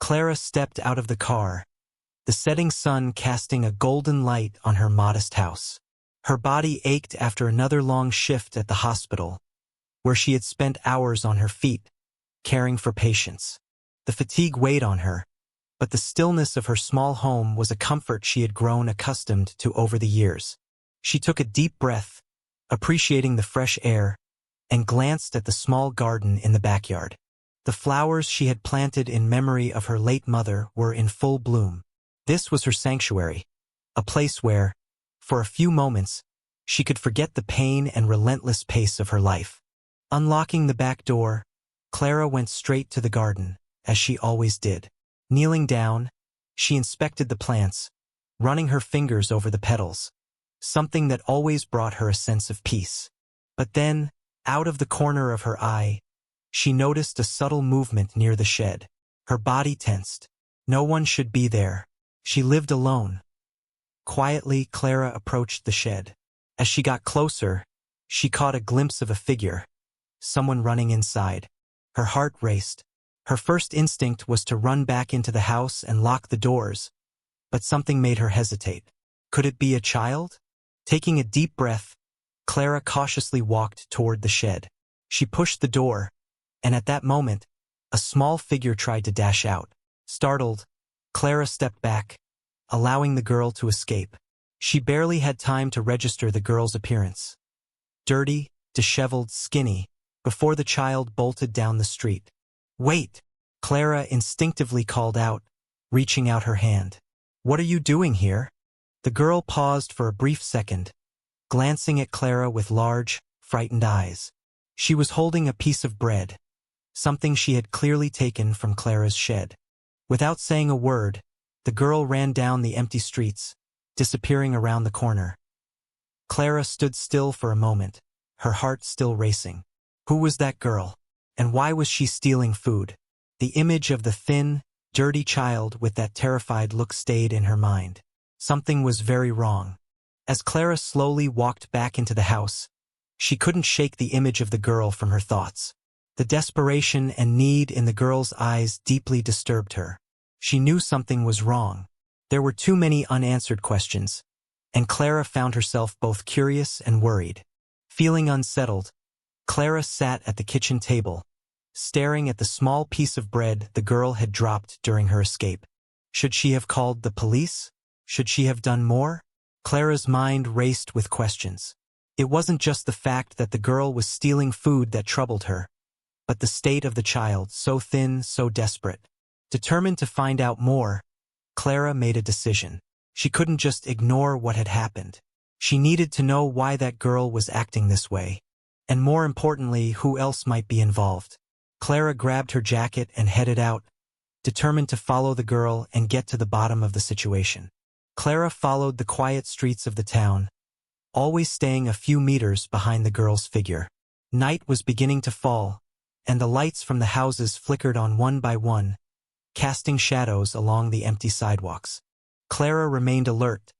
Clara stepped out of the car, the setting sun casting a golden light on her modest house. Her body ached after another long shift at the hospital, where she had spent hours on her feet, caring for patients. The fatigue weighed on her, but the stillness of her small home was a comfort she had grown accustomed to over the years. She took a deep breath, appreciating the fresh air, and glanced at the small garden in the backyard. The flowers she had planted in memory of her late mother were in full bloom. This was her sanctuary, a place where, for a few moments, she could forget the pain and relentless pace of her life. Unlocking the back door, Clara went straight to the garden, as she always did. Kneeling down, she inspected the plants, running her fingers over the petals, something that always brought her a sense of peace. But then, out of the corner of her eye, she noticed a subtle movement near the shed. Her body tensed. No one should be there. She lived alone. Quietly, Clara approached the shed. As she got closer, she caught a glimpse of a figure, someone running inside. Her heart raced. Her first instinct was to run back into the house and lock the doors, but something made her hesitate. Could it be a child? Taking a deep breath, Clara cautiously walked toward the shed. She pushed the door, and at that moment, a small figure tried to dash out. Startled, Clara stepped back, allowing the girl to escape. She barely had time to register the girl's appearance. Dirty, disheveled, skinny, before the child bolted down the street. "Wait!" Clara instinctively called out, reaching out her hand. "What are you doing here?" The girl paused for a brief second, glancing at Clara with large, frightened eyes. She was holding a piece of bread, something she had clearly taken from Clara's shed. Without saying a word, the girl ran down the empty streets, disappearing around the corner. Clara stood still for a moment, her heart still racing. Who was that girl? And why was she stealing food? The image of the thin, dirty child with that terrified look stayed in her mind. Something was very wrong. As Clara slowly walked back into the house, she couldn't shake the image of the girl from her thoughts. The desperation and need in the girl's eyes deeply disturbed her. She knew something was wrong. There were too many unanswered questions, and Clara found herself both curious and worried. Feeling unsettled, Clara sat at the kitchen table, staring at the small piece of bread the girl had dropped during her escape. Should she have called the police? Should she have done more? Clara's mind raced with questions. It wasn't just the fact that the girl was stealing food that troubled her, but the state of the child, so thin, so desperate. Determined to find out more, Clara made a decision. She couldn't just ignore what had happened. She needed to know why that girl was acting this way, and more importantly, who else might be involved. Clara grabbed her jacket and headed out, determined to follow the girl and get to the bottom of the situation. Clara followed the quiet streets of the town, always staying a few meters behind the girl's figure. Night was beginning to fall, and the lights from the houses flickered on one by one, casting shadows along the empty sidewalks. Clara remained alert,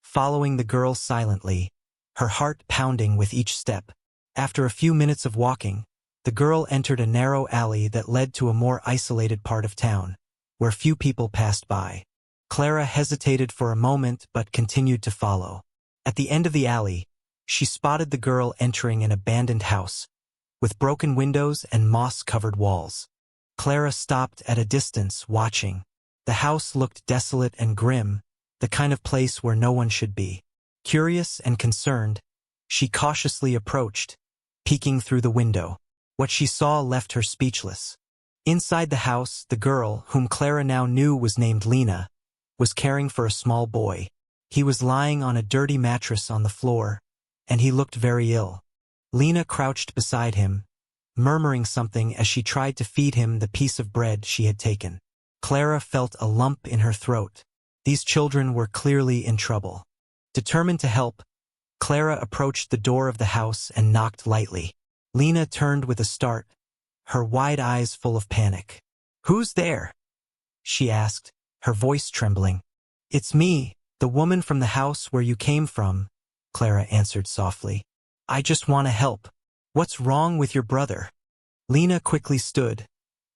following the girl silently, her heart pounding with each step. After a few minutes of walking, the girl entered a narrow alley that led to a more isolated part of town, where few people passed by. Clara hesitated for a moment but continued to follow. At the end of the alley, she spotted the girl entering an abandoned house, with broken windows and moss-covered walls. Clara stopped at a distance, watching. The house looked desolate and grim, the kind of place where no one should be. Curious and concerned, she cautiously approached, peeking through the window. What she saw left her speechless. Inside the house, the girl, whom Clara now knew was named Lena, was caring for a small boy. He was lying on a dirty mattress on the floor, and he looked very ill. Lena crouched beside him, murmuring something as she tried to feed him the piece of bread she had taken. Clara felt a lump in her throat. These children were clearly in trouble. Determined to help, Clara approached the door of the house and knocked lightly. Lena turned with a start, her wide eyes full of panic. "Who's there?" she asked, her voice trembling. "It's me, the woman from the house where you came from," Clara answered softly. "I just want to help. What's wrong with your brother?" Lena quickly stood,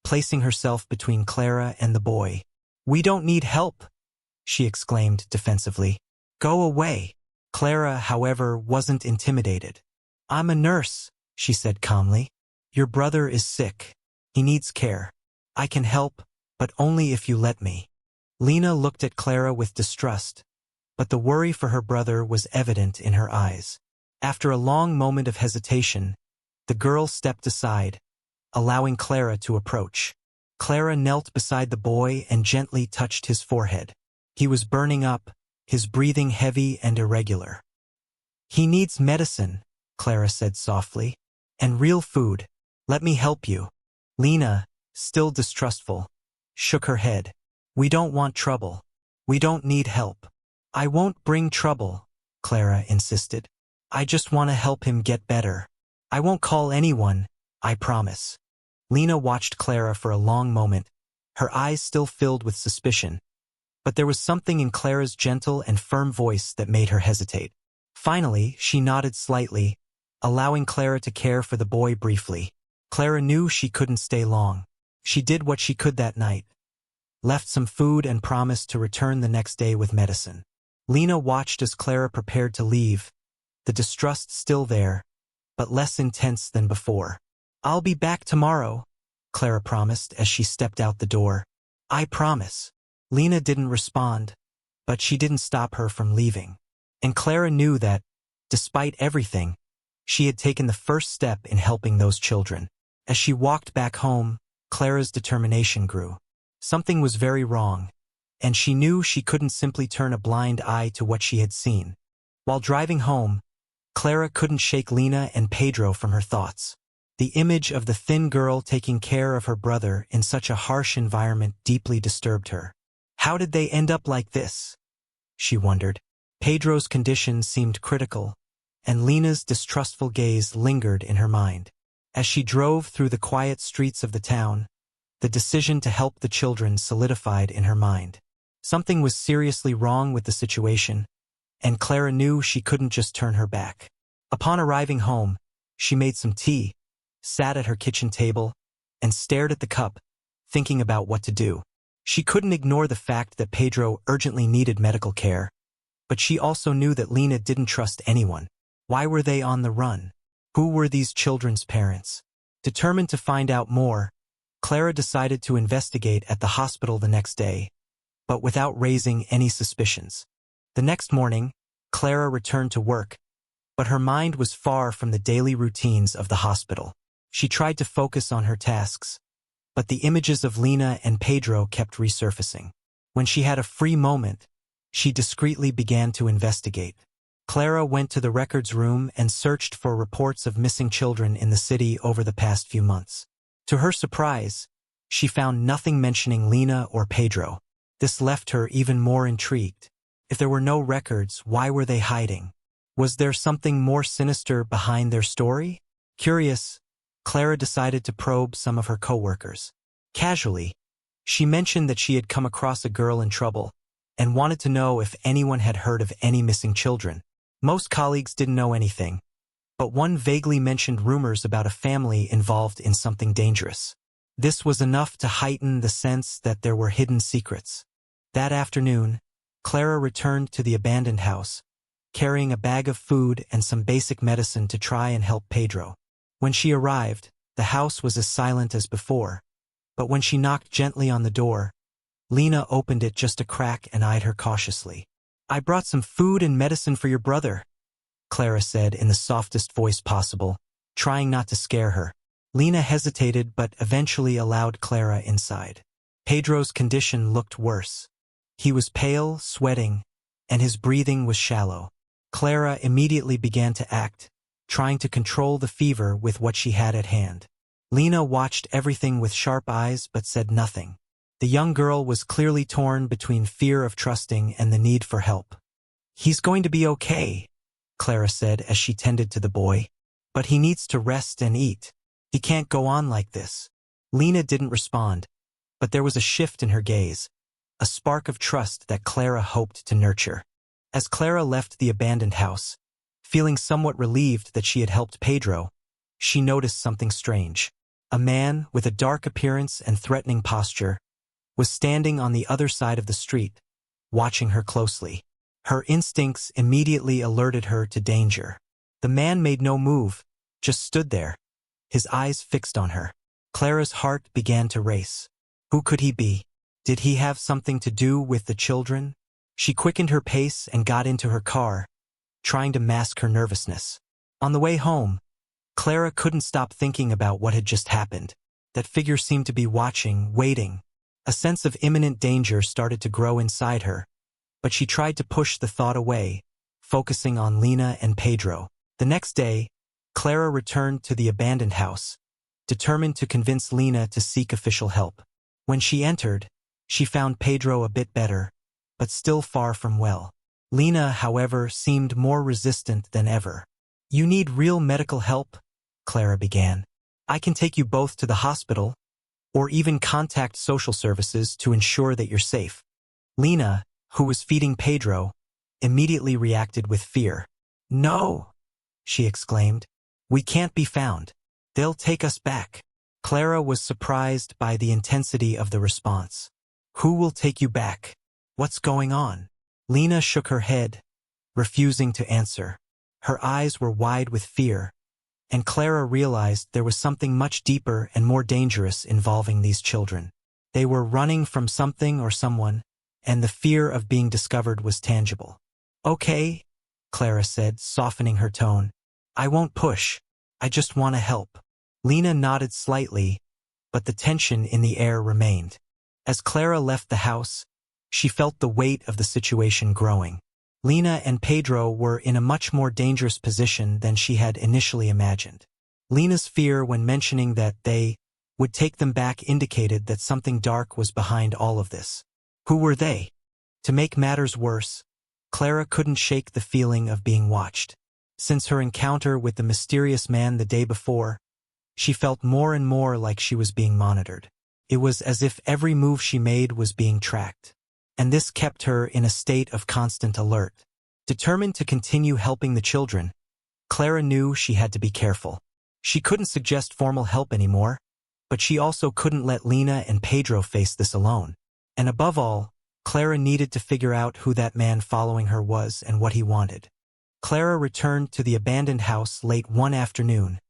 placing herself between Clara and the boy. "We don't need help," she exclaimed defensively. "Go away." Clara, however, wasn't intimidated. "I'm a nurse," she said calmly. "Your brother is sick. He needs care. I can help, but only if you let me." Lena looked at Clara with distrust, but the worry for her brother was evident in her eyes. After a long moment of hesitation, the girl stepped aside, allowing Clara to approach. Clara knelt beside the boy and gently touched his forehead. He was burning up, his breathing heavy and irregular. "He needs medicine," Clara said softly, "and real food. Let me help you." Lena, still distrustful, shook her head. "We don't want trouble. We don't need help." "I won't bring trouble," Clara insisted. "I just want to help him get better. I won't call anyone, I promise." Lena watched Clara for a long moment, her eyes still filled with suspicion. But there was something in Clara's gentle and firm voice that made her hesitate. Finally, she nodded slightly, allowing Clara to care for the boy briefly. Clara knew she couldn't stay long. She did what she could that night, left some food and promised to return the next day with medicine. Lena watched as Clara prepared to leave, the distrust still there, but less intense than before. "I'll be back tomorrow," Clara promised as she stepped out the door. "I promise." Lena didn't respond, but she didn't stop her from leaving. And Clara knew that, despite everything, she had taken the first step in helping those children. As she walked back home, Clara's determination grew. Something was very wrong, and she knew she couldn't simply turn a blind eye to what she had seen. While driving home, Clara couldn't shake Lena and Pedro from her thoughts. The image of the thin girl taking care of her brother in such a harsh environment deeply disturbed her. How did they end up like this? She wondered. Pedro's condition seemed critical, and Lena's distrustful gaze lingered in her mind. As she drove through the quiet streets of the town, the decision to help the children solidified in her mind. Something was seriously wrong with the situation, and Clara knew she couldn't just turn her back. Upon arriving home, she made some tea, sat at her kitchen table, and stared at the cup, thinking about what to do. She couldn't ignore the fact that Pedro urgently needed medical care, but she also knew that Lena didn't trust anyone. Why were they on the run? Who were these children's parents? Determined to find out more, Clara decided to investigate at the hospital the next day, but without raising any suspicions. The next morning, Clara returned to work, but her mind was far from the daily routines of the hospital. She tried to focus on her tasks, but the images of Lena and Pedro kept resurfacing. When she had a free moment, she discreetly began to investigate. Clara went to the records room and searched for reports of missing children in the city over the past few months. To her surprise, she found nothing mentioning Lena or Pedro. This left her even more intrigued. If there were no records, why were they hiding? Was there something more sinister behind their story? Curious, Clara decided to probe some of her coworkers. Casually, she mentioned that she had come across a girl in trouble and wanted to know if anyone had heard of any missing children. Most colleagues didn't know anything, but one vaguely mentioned rumors about a family involved in something dangerous. This was enough to heighten the sense that there were hidden secrets. That afternoon, Clara returned to the abandoned house, carrying a bag of food and some basic medicine to try and help Pedro. When she arrived, the house was as silent as before, but when she knocked gently on the door, Lena opened it just a crack and eyed her cautiously. "I brought some food and medicine for your brother," Clara said in the softest voice possible, trying not to scare her. Lena hesitated but eventually allowed Clara inside. Pedro's condition looked worse. He was pale, sweating, and his breathing was shallow. Clara immediately began to act, trying to control the fever with what she had at hand. Lena watched everything with sharp eyes but said nothing. The young girl was clearly torn between fear of trusting and the need for help. "He's going to be okay," Clara said as she tended to the boy. "But he needs to rest and eat. He can't go on like this." Lena didn't respond, but there was a shift in her gaze, a spark of trust that Clara hoped to nurture. As Clara left the abandoned house, feeling somewhat relieved that she had helped Pedro, she noticed something strange. A man, with a dark appearance and threatening posture, was standing on the other side of the street, watching her closely. Her instincts immediately alerted her to danger. The man made no move, just stood there, his eyes fixed on her. Clara's heart began to race. Who could he be? Did he have something to do with the children? She quickened her pace and got into her car, trying to mask her nervousness. On the way home, Clara couldn't stop thinking about what had just happened. That figure seemed to be watching, waiting. A sense of imminent danger started to grow inside her, but she tried to push the thought away, focusing on Lena and Pedro. The next day, Clara returned to the abandoned house, determined to convince Lena to seek official help. When she entered, she found Pedro a bit better, but still far from well. Lena, however, seemed more resistant than ever. "You need real medical help," Clara began. "I can take you both to the hospital, or even contact social services to ensure that you're safe." Lena, who was feeding Pedro, immediately reacted with fear. "No," she exclaimed. "We can't be found. They'll take us back." Clara was surprised by the intensity of the response. "Who will take you back? What's going on?" Lena shook her head, refusing to answer. Her eyes were wide with fear, and Clara realized there was something much deeper and more dangerous involving these children. They were running from something or someone, and the fear of being discovered was tangible. "Okay," Clara said, softening her tone. "I won't push. I just want to help." Lena nodded slightly, but the tension in the air remained. As Clara left the house, she felt the weight of the situation growing. Lena and Pedro were in a much more dangerous position than she had initially imagined. Lena's fear when mentioning that they would take them back indicated that something dark was behind all of this. Who were they? To make matters worse, Clara couldn't shake the feeling of being watched. Since her encounter with the mysterious man the day before, she felt more and more like she was being monitored. It was as if every move she made was being tracked, and this kept her in a state of constant alert. Determined to continue helping the children, Clara knew she had to be careful. She couldn't suggest formal help anymore, but she also couldn't let Lena and Pedro face this alone. And above all, Clara needed to figure out who that man following her was and what he wanted. Clara returned to the abandoned house late one afternoon,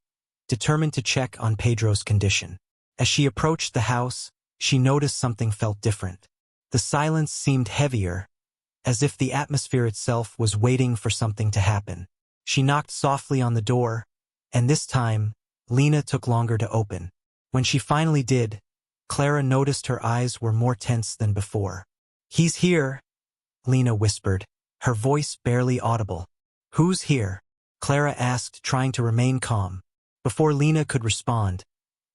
determined to check on Pedro's condition. As she approached the house, she noticed something felt different. The silence seemed heavier, as if the atmosphere itself was waiting for something to happen. She knocked softly on the door, and this time, Lena took longer to open. When she finally did, Clara noticed her eyes were more tense than before. "He's here," Lena whispered, her voice barely audible. "Who's here?" Clara asked, trying to remain calm. Before Lena could respond,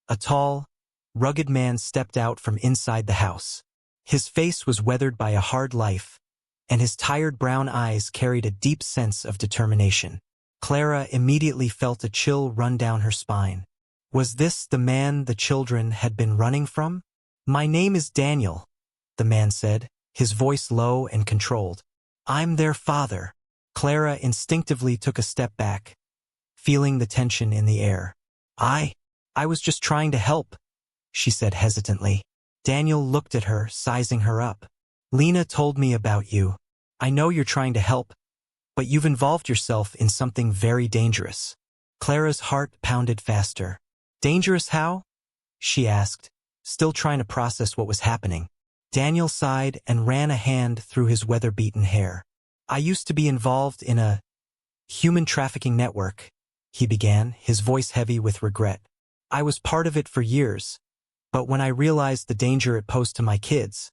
a tall, rugged man stepped out from inside the house. His face was weathered by a hard life, and his tired brown eyes carried a deep sense of determination. Clara immediately felt a chill run down her spine. Was this the man the children had been running from? "My name is Daniel," the man said, his voice low and controlled. "I'm their father." Clara instinctively took a step back, feeling the tension in the air. I was just trying to help," she said hesitantly. Daniel looked at her, sizing her up. "Lena told me about you. I know you're trying to help, but you've involved yourself in something very dangerous." Clara's heart pounded faster. "Dangerous how?" she asked, still trying to process what was happening. Daniel sighed and ran a hand through his weather-beaten hair. "I used to be involved in a human trafficking network," he began, his voice heavy with regret. "I was part of it for years, but when I realized the danger it posed to my kids,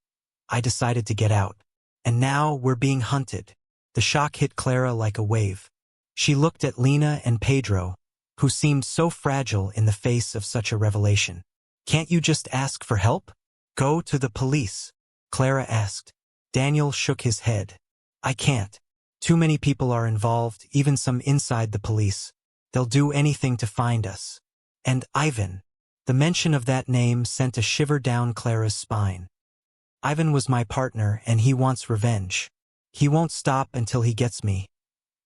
I decided to get out. And now we're being hunted." The shock hit Clara like a wave. She looked at Lena and Pedro, who seemed so fragile in the face of such a revelation. "Can't you just ask for help? Go to the police?" Clara asked. Daniel shook his head. "I can't. Too many people are involved, even some inside the police. They'll do anything to find us. And Ivan." The mention of that name sent a shiver down Clara's spine. "Ivan was my partner, and he wants revenge. He won't stop until he gets me.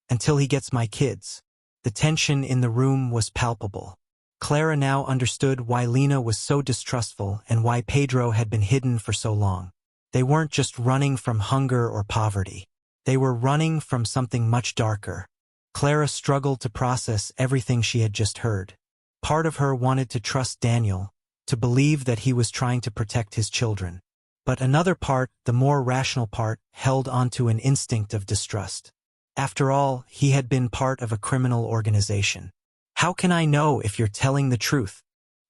Until he gets my kids." The tension in the room was palpable. Clara now understood why Lena was so distrustful and why Pedro had been hidden for so long. They weren't just running from hunger or poverty. They were running from something much darker. Clara struggled to process everything she had just heard. Part of her wanted to trust Daniel, to believe that he was trying to protect his children. But another part, the more rational part, held onto an instinct of distrust. After all, he had been part of a criminal organization. "How can I know if you're telling the truth?"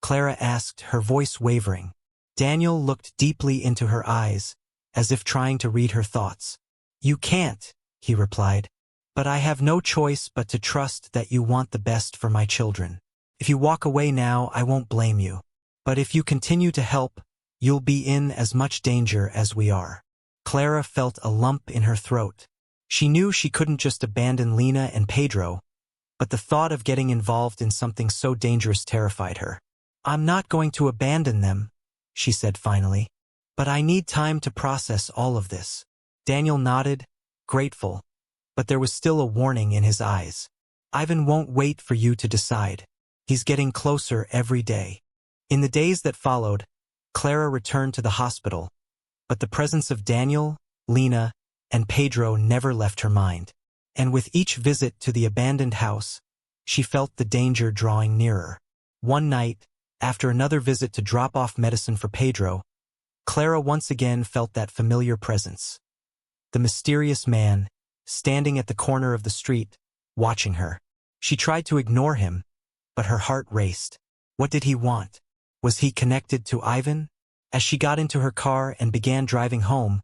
Clara asked, her voice wavering. Daniel looked deeply into her eyes, as if trying to read her thoughts. "You can't," he replied. "But I have no choice but to trust that you want the best for my children. If you walk away now, I won't blame you. But if you continue to help, you'll be in as much danger as we are." Clara felt a lump in her throat. She knew she couldn't just abandon Lena and Pedro, but the thought of getting involved in something so dangerous terrified her. "I'm not going to abandon them," she said finally. "But I need time to process all of this." Daniel nodded, grateful, but there was still a warning in his eyes. "Ivan won't wait for you to decide. He's getting closer every day." In the days that followed, Clara returned to the hospital, but the presence of Daniel, Lena, and Pedro never left her mind. And with each visit to the abandoned house, she felt the danger drawing nearer. One night, after another visit to drop off medicine for Pedro, Clara once again felt that familiar presence. The mysterious man, standing at the corner of the street, watching her. She tried to ignore him, but her heart raced. What did he want? Was he connected to Ivan? As she got into her car and began driving home,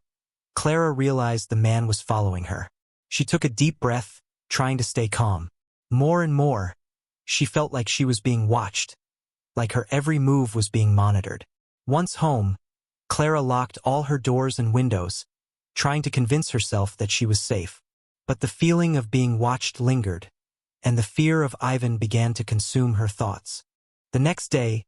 Clara realized the man was following her. She took a deep breath, trying to stay calm. More and more, she felt like she was being watched, like her every move was being monitored. Once home, Clara locked all her doors and windows, trying to convince herself that she was safe. But the feeling of being watched lingered, and the fear of Ivan began to consume her thoughts. The next day,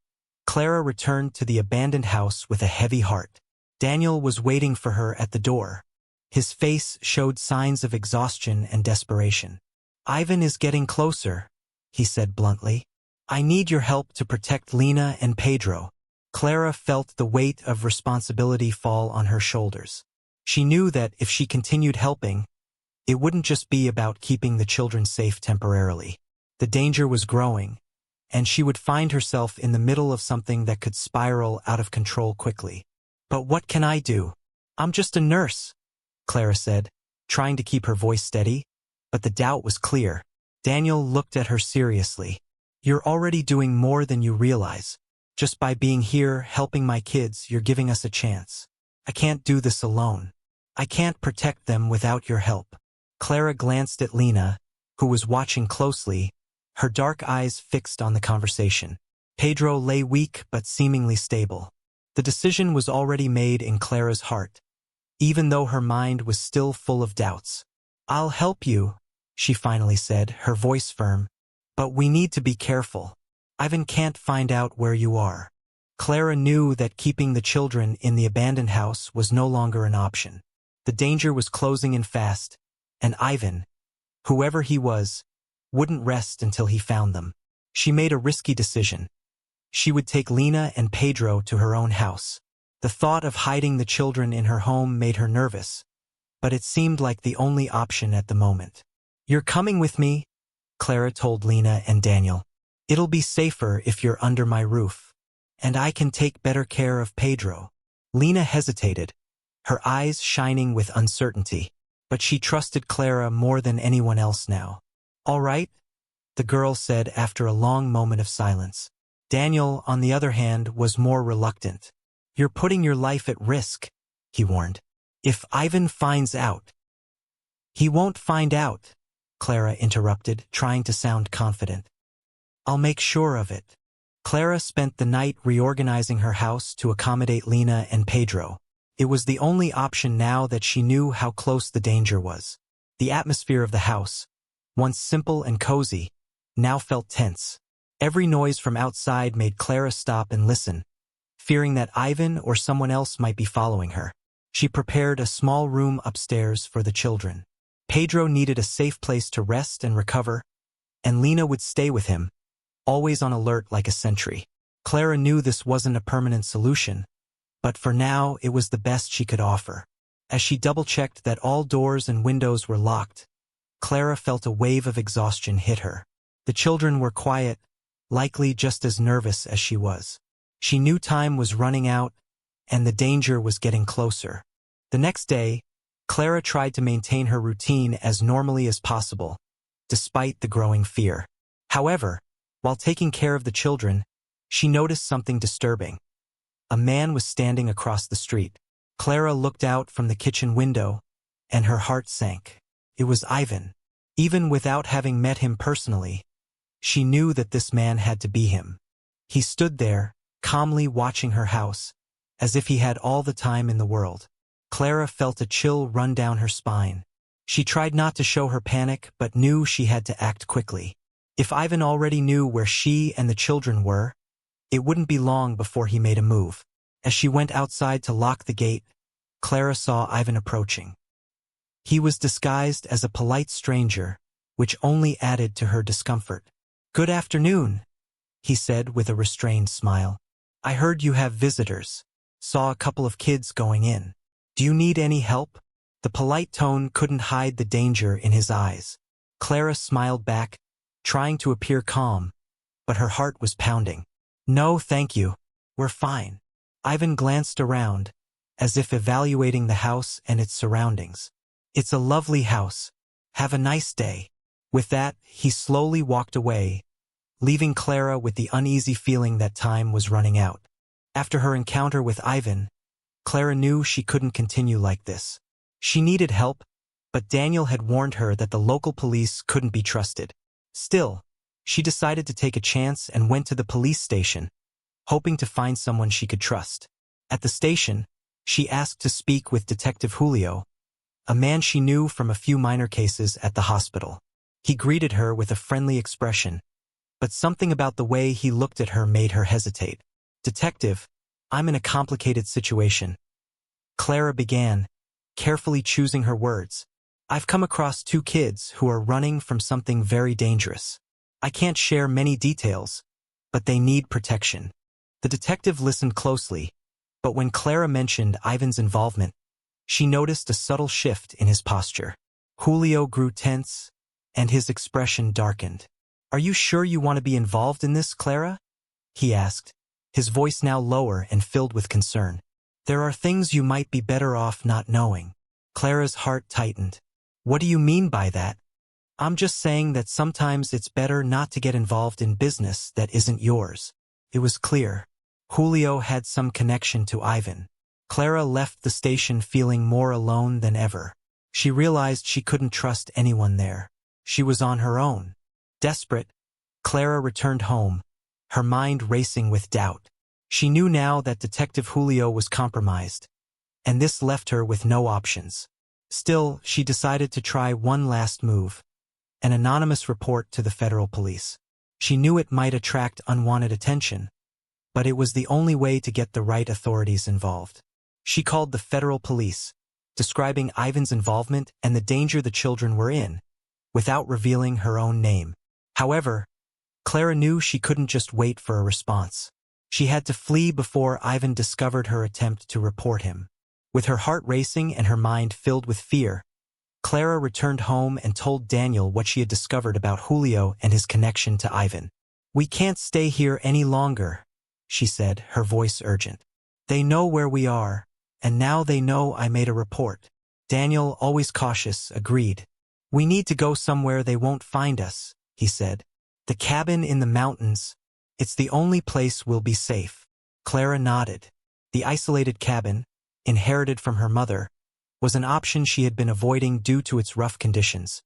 Clara returned to the abandoned house with a heavy heart. Daniel was waiting for her at the door. His face showed signs of exhaustion and desperation. "Ivan is getting closer," he said bluntly. "I need your help to protect Lena and Pedro." Clara felt the weight of responsibility fall on her shoulders. She knew that if she continued helping, it wouldn't just be about keeping the children safe temporarily. The danger was growing, and she would find herself in the middle of something that could spiral out of control quickly. "But what can I do? I'm just a nurse," Clara said, trying to keep her voice steady, but the doubt was clear. Daniel looked at her seriously. "You're already doing more than you realize. Just by being here, helping my kids, you're giving us a chance. I can't do this alone. I can't protect them without your help." Clara glanced at Lena, who was watching closely, her dark eyes fixed on the conversation. Pedro lay weak but seemingly stable. The decision was already made in Clara's heart, even though her mind was still full of doubts. "I'll help you," she finally said, her voice firm. "But we need to be careful. Ivan can't find out where you are." Clara knew that keeping the children in the abandoned house was no longer an option. The danger was closing in fast, and Ivan, whoever he was, wouldn't rest until he found them. She made a risky decision. She would take Lena and Pedro to her own house. The thought of hiding the children in her home made her nervous, but it seemed like the only option at the moment. "You're coming with me," Clara told Lena and Daniel. "It'll be safer if you're under my roof, and I can take better care of Pedro." Lena hesitated, her eyes shining with uncertainty, but she trusted Clara more than anyone else now. "All right," the girl said after a long moment of silence. Daniel, on the other hand, was more reluctant. "You're putting your life at risk," he warned. "If Ivan finds out—" "He won't find out," Clara interrupted, trying to sound confident. "I'll make sure of it." Clara spent the night reorganizing her house to accommodate Lena and Pedro. It was the only option now that she knew how close the danger was. The atmosphere of the house, once simple and cozy, now felt tense. Every noise from outside made Clara stop and listen, fearing that Ivan or someone else might be following her. She prepared a small room upstairs for the children. Pedro needed a safe place to rest and recover, and Lena would stay with him, always on alert like a sentry. Clara knew this wasn't a permanent solution, but for now it was the best she could offer. As she double-checked that all doors and windows were locked, Clara felt a wave of exhaustion hit her. The children were quiet, likely just as nervous as she was. She knew time was running out, and the danger was getting closer. The next day, Clara tried to maintain her routine as normally as possible, despite the growing fear. However, while taking care of the children, she noticed something disturbing. A man was standing across the street. Clara looked out from the kitchen window, and her heart sank. It was Ivan. Even without having met him personally, she knew that this man had to be him. He stood there, calmly watching her house, as if he had all the time in the world. Clara felt a chill run down her spine. She tried not to show her panic, but knew she had to act quickly. If Ivan already knew where she and the children were, it wouldn't be long before he made a move. As she went outside to lock the gate, Clara saw Ivan approaching. He was disguised as a polite stranger, which only added to her discomfort. "Good afternoon," he said with a restrained smile. "I heard you have visitors. Saw a couple of kids going in. Do you need any help?" The polite tone couldn't hide the danger in his eyes. Clara smiled back, trying to appear calm, but her heart was pounding. "No, thank you. We're fine." Ivan glanced around, as if evaluating the house and its surroundings. "It's a lovely house. Have a nice day." With that, he slowly walked away, leaving Clara with the uneasy feeling that time was running out. After her encounter with Ivan, Clara knew she couldn't continue like this. She needed help, but Daniel had warned her that the local police couldn't be trusted. Still, she decided to take a chance and went to the police station, hoping to find someone she could trust. At the station, she asked to speak with Detective Julio, a man she knew from a few minor cases at the hospital. He greeted her with a friendly expression, but something about the way he looked at her made her hesitate. "Detective, I'm in a complicated situation," Clara began, carefully choosing her words. "I've come across 2 kids who are running from something very dangerous. I can't share many details, but they need protection." The detective listened closely, but when Clara mentioned Ivan's involvement, she noticed a subtle shift in his posture. Julio grew tense, and his expression darkened. "Are you sure you want to be involved in this, Clara?" he asked, his voice now lower and filled with concern. "There are things you might be better off not knowing." Clara's heart tightened. "What do you mean by that?" "I'm just saying that sometimes it's better not to get involved in business that isn't yours." It was clear. Julio had some connection to Ivan. Clara left the station feeling more alone than ever. She realized she couldn't trust anyone there. She was on her own. Desperate, Clara returned home, her mind racing with doubt. She knew now that Detective Julio was compromised, and this left her with no options. Still, she decided to try one last move, an anonymous report to the federal police. She knew it might attract unwanted attention, but it was the only way to get the right authorities involved. She called the federal police, describing Ivan's involvement and the danger the children were in, without revealing her own name. However, Clara knew she couldn't just wait for a response. She had to flee before Ivan discovered her attempt to report him. With her heart racing and her mind filled with fear, Clara returned home and told Daniel what she had discovered about Julio and his connection to Ivan. "We can't stay here any longer," she said, her voice urgent. "They know where we are, and now they know I made a report." Daniel, always cautious, agreed. "We need to go somewhere they won't find us," he said. "The cabin in the mountains. It's the only place we'll be safe." Clara nodded. The isolated cabin, inherited from her mother, was an option she had been avoiding due to its rough conditions.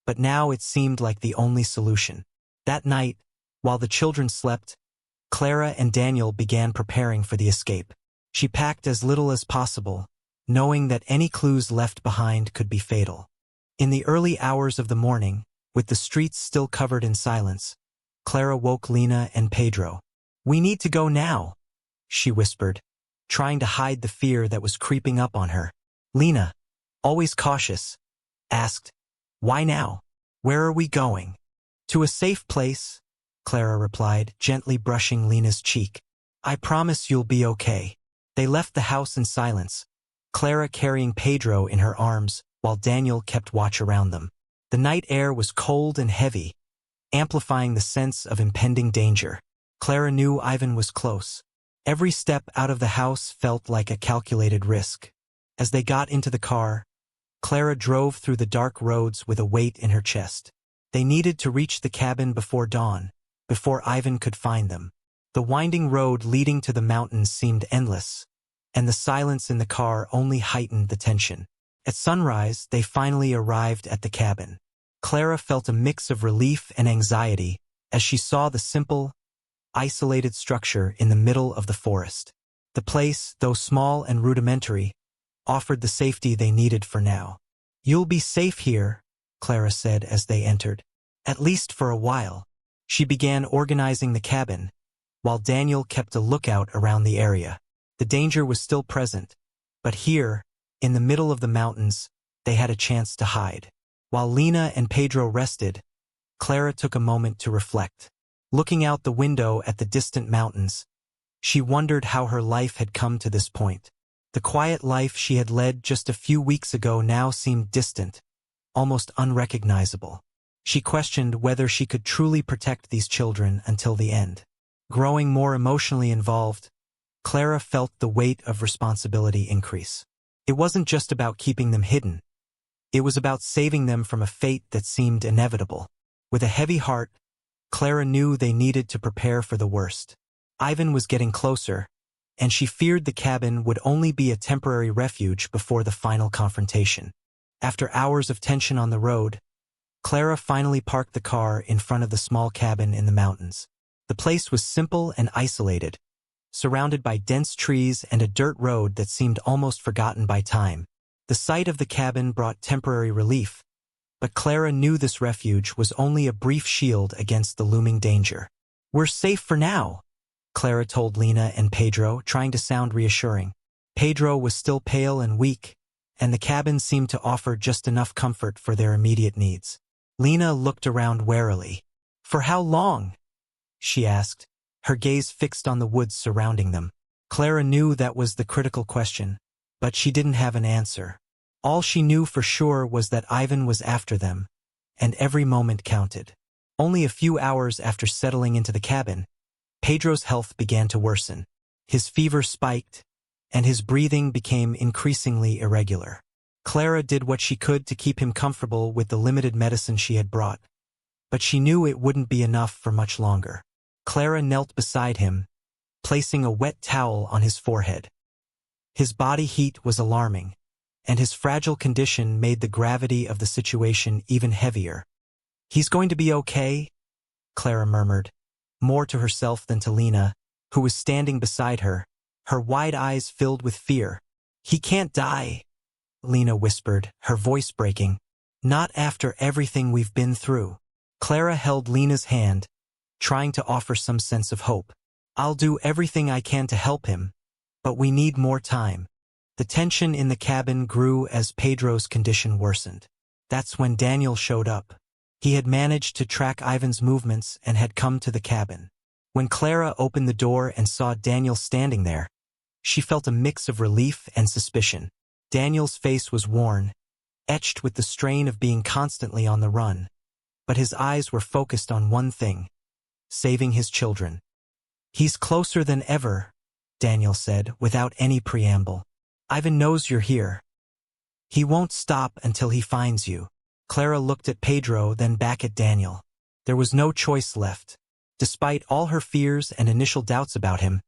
But now it seemed like the only solution. That night, while the children slept, Clara and Daniel began preparing for the escape. She packed as little as possible, knowing that any clues left behind could be fatal. In the early hours of the morning, with the streets still covered in silence, Clara woke Lena and Pedro. "We need to go now," she whispered, trying to hide the fear that was creeping up on her. Lena, always cautious, asked, "Why now? Where are we going?" "To a safe place," Clara replied, gently brushing Lena's cheek. I promise you'll be okay. They left the house in silence, Clara carrying Pedro in her arms while Daniel kept watch around them. The night air was cold and heavy, amplifying the sense of impending danger. Clara knew Ivan was close. Every step out of the house felt like a calculated risk. As they got into the car, Clara drove through the dark roads with a weight in her chest. They needed to reach the cabin before dawn, before Ivan could find them. The winding road leading to the mountains seemed endless, and the silence in the car only heightened the tension. At sunrise, they finally arrived at the cabin. Clara felt a mix of relief and anxiety as she saw the simple, isolated structure in the middle of the forest. The place, though small and rudimentary, offered the safety they needed for now. You'll be safe here, Clara said as they entered. At least for a while. She began organizing the cabin, while Daniel kept a lookout around the area. The danger was still present, but here, in the middle of the mountains, they had a chance to hide. While Lena and Pedro rested, Clara took a moment to reflect. Looking out the window at the distant mountains, she wondered how her life had come to this point. The quiet life she had led just a few weeks ago now seemed distant, almost unrecognizable. She questioned whether she could truly protect these children until the end. Growing more emotionally involved, Clara felt the weight of responsibility increase. It wasn't just about keeping them hidden. It was about saving them from a fate that seemed inevitable. With a heavy heart, Clara knew they needed to prepare for the worst. Ivan was getting closer, and she feared the cabin would only be a temporary refuge before the final confrontation. After hours of tension on the road, Clara finally parked the car in front of the small cabin in the mountains. The place was simple and isolated, surrounded by dense trees and a dirt road that seemed almost forgotten by time. The sight of the cabin brought temporary relief, but Clara knew this refuge was only a brief shield against the looming danger. We're safe for now, Clara told Lena and Pedro, trying to sound reassuring. Pedro was still pale and weak, and the cabin seemed to offer just enough comfort for their immediate needs. Lena looked around warily. For how long? She asked, her gaze fixed on the woods surrounding them. Clara knew that was the critical question, but she didn't have an answer. All she knew for sure was that Ivan was after them, and every moment counted. Only a few hours after settling into the cabin, Pedro's health began to worsen. His fever spiked, and his breathing became increasingly irregular. Clara did what she could to keep him comfortable with the limited medicine she had brought, but she knew it wouldn't be enough for much longer. Clara knelt beside him, placing a wet towel on his forehead. His body heat was alarming, and his fragile condition made the gravity of the situation even heavier. He's going to be okay, Clara murmured, more to herself than to Lena, who was standing beside her, her wide eyes filled with fear. He can't die, Lena whispered, her voice breaking. Not after everything we've been through. Clara held Lena's hand, trying to offer some sense of hope. I'll do everything I can to help him, but we need more time. The tension in the cabin grew as Pedro's condition worsened. That's when Daniel showed up. He had managed to track Ivan's movements and had come to the cabin. When Clara opened the door and saw Daniel standing there, she felt a mix of relief and suspicion. Daniel's face was worn, etched with the strain of being constantly on the run, but his eyes were focused on one thing: saving his children. He's closer than ever, Daniel said, without any preamble. Ivan knows you're here. He won't stop until he finds you. Clara looked at Pedro, then back at Daniel. There was no choice left. Despite all her fears and initial doubts about him,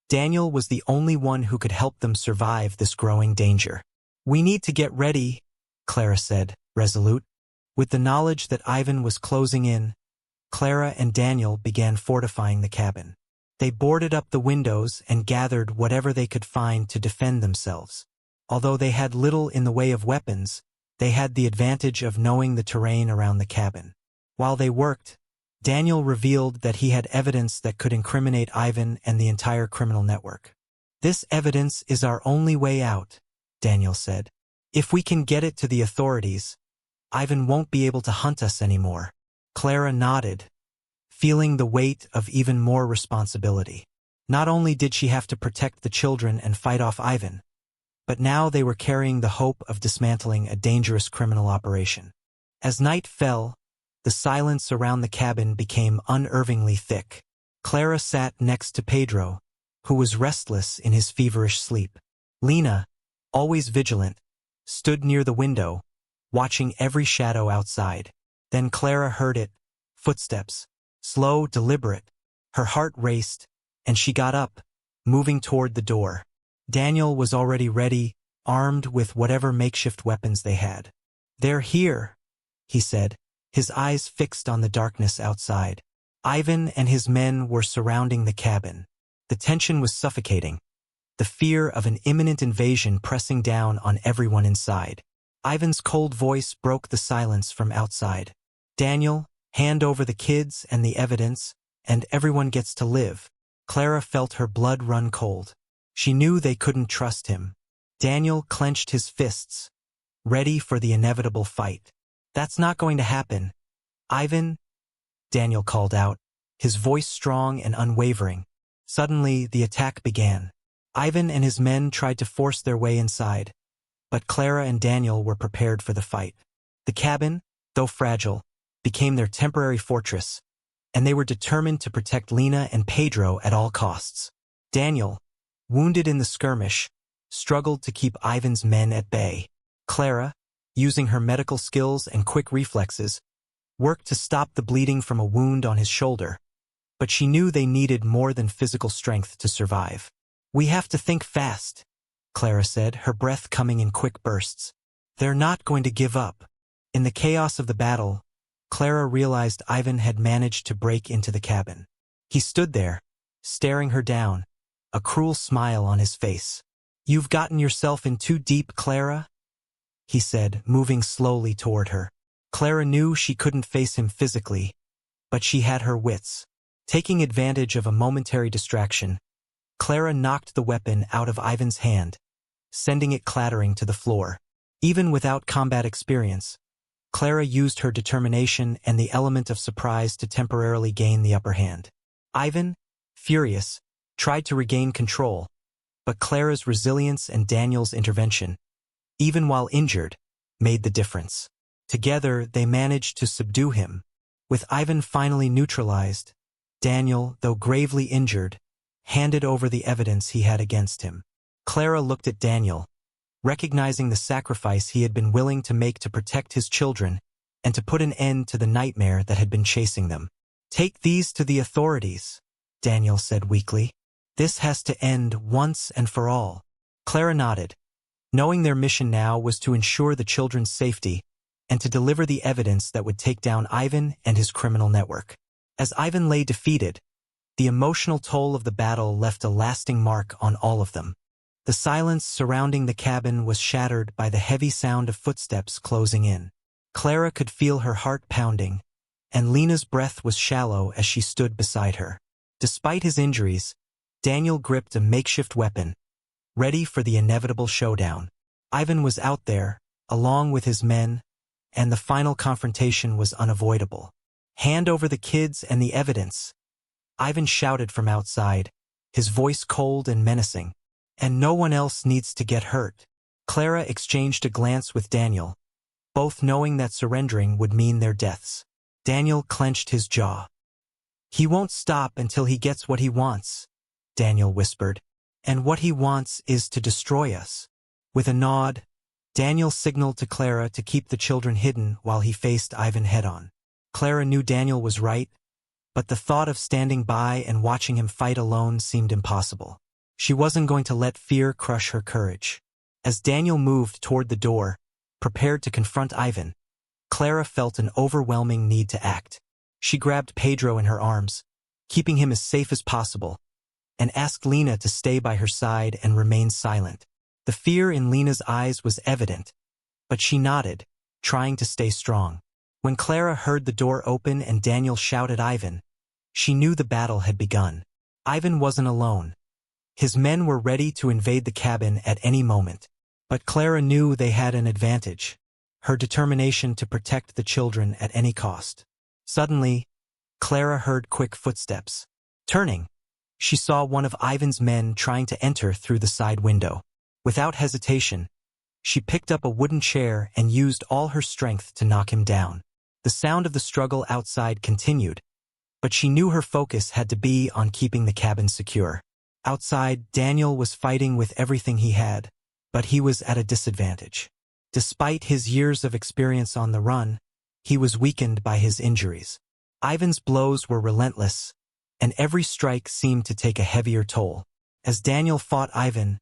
Daniel was the only one who could help them survive this growing danger. We need to get ready, Clara said, resolute. With the knowledge that Ivan was closing in, Clara and Daniel began fortifying the cabin. They boarded up the windows and gathered whatever they could find to defend themselves. Although they had little in the way of weapons, they had the advantage of knowing the terrain around the cabin. While they worked, Daniel revealed that he had evidence that could incriminate Ivan and the entire criminal network. This evidence is our only way out, Daniel said. If we can get it to the authorities, Ivan won't be able to hunt us anymore. Clara nodded, feeling the weight of even more responsibility. Not only did she have to protect the children and fight off Ivan, but now they were carrying the hope of dismantling a dangerous criminal operation. As night fell, the silence around the cabin became unnervingly thick. Clara sat next to Pedro, who was restless in his feverish sleep. Lena, always vigilant, stood near the window, watching every shadow outside. Then Clara heard it, footsteps, slow, deliberate. Her heart raced, and she got up, moving toward the door. Daniel was already ready, armed with whatever makeshift weapons they had. "They're here," he said, his eyes fixed on the darkness outside. Ivan and his men were surrounding the cabin. The tension was suffocating, the fear of an imminent invasion pressing down on everyone inside. Ivan's cold voice broke the silence from outside. "Daniel, hand over the kids and the evidence, and everyone gets to live." Clara felt her blood run cold. She knew they couldn't trust him. Daniel clenched his fists, ready for the inevitable fight. "That's not going to happen. Ivan," Daniel called out, his voice strong and unwavering. Suddenly, the attack began. Ivan and his men tried to force their way inside, but Clara and Daniel were prepared for the fight. The cabin, though fragile, became their temporary fortress, and they were determined to protect Lena and Pedro at all costs. Daniel, wounded in the skirmish, struggled to keep Ivan's men at bay. Clara, using her medical skills and quick reflexes, worked to stop the bleeding from a wound on his shoulder, but she knew they needed more than physical strength to survive. "We have to think fast," Clara said, her breath coming in quick bursts. "They're not going to give up." In the chaos of the battle, Clara realized Ivan had managed to break into the cabin. He stood there, staring her down, a cruel smile on his face. "You've gotten yourself in too deep, Clara," he said, moving slowly toward her. Clara knew she couldn't face him physically, but she had her wits. Taking advantage of a momentary distraction, Clara knocked the weapon out of Ivan's hand, sending it clattering to the floor. Even without combat experience, Clara used her determination and the element of surprise to temporarily gain the upper hand. Ivan, furious, tried to regain control, but Clara's resilience and Daniel's intervention, even while injured, made the difference. Together, they managed to subdue him. With Ivan finally neutralized, Daniel, though gravely injured, handed over the evidence he had against him. Clara looked at Daniel, recognizing the sacrifice he had been willing to make to protect his children and to put an end to the nightmare that had been chasing them. "Take these to the authorities," Daniel said weakly. "This has to end once and for all." Clara nodded, knowing their mission now was to ensure the children's safety and to deliver the evidence that would take down Ivan and his criminal network. As Ivan lay defeated, the emotional toll of the battle left a lasting mark on all of them. The silence surrounding the cabin was shattered by the heavy sound of footsteps closing in. Clara could feel her heart pounding, and Lena's breath was shallow as she stood beside her. Despite his injuries, Daniel gripped a makeshift weapon, ready for the inevitable showdown. Ivan was out there, along with his men, and the final confrontation was unavoidable. "Hand over the kids and the evidence," Ivan shouted from outside, his voice cold and menacing. "And no one else needs to get hurt." Clara exchanged a glance with Daniel, both knowing that surrendering would mean their deaths. Daniel clenched his jaw. "He won't stop until he gets what he wants," Daniel whispered. "And what he wants is to destroy us." With a nod, Daniel signaled to Clara to keep the children hidden while he faced Ivan head-on. Clara knew Daniel was right, but the thought of standing by and watching him fight alone seemed impossible. She wasn't going to let fear crush her courage. As Daniel moved toward the door, prepared to confront Ivan, Clara felt an overwhelming need to act. She grabbed Pedro in her arms, keeping him as safe as possible, and asked Lena to stay by her side and remain silent. The fear in Lena's eyes was evident, but she nodded, trying to stay strong. When Clara heard the door open and Daniel shout at Ivan, she knew the battle had begun. Ivan wasn't alone. His men were ready to invade the cabin at any moment. But Clara knew they had an advantage, her determination to protect the children at any cost. Suddenly, Clara heard quick footsteps. Turning, she saw one of Ivan's men trying to enter through the side window. Without hesitation, she picked up a wooden chair and used all her strength to knock him down. The sound of the struggle outside continued, but she knew her focus had to be on keeping the cabin secure. Outside, Daniel was fighting with everything he had, but he was at a disadvantage. Despite his years of experience on the run, he was weakened by his injuries. Ivan's blows were relentless, and every strike seemed to take a heavier toll. As Daniel fought Ivan,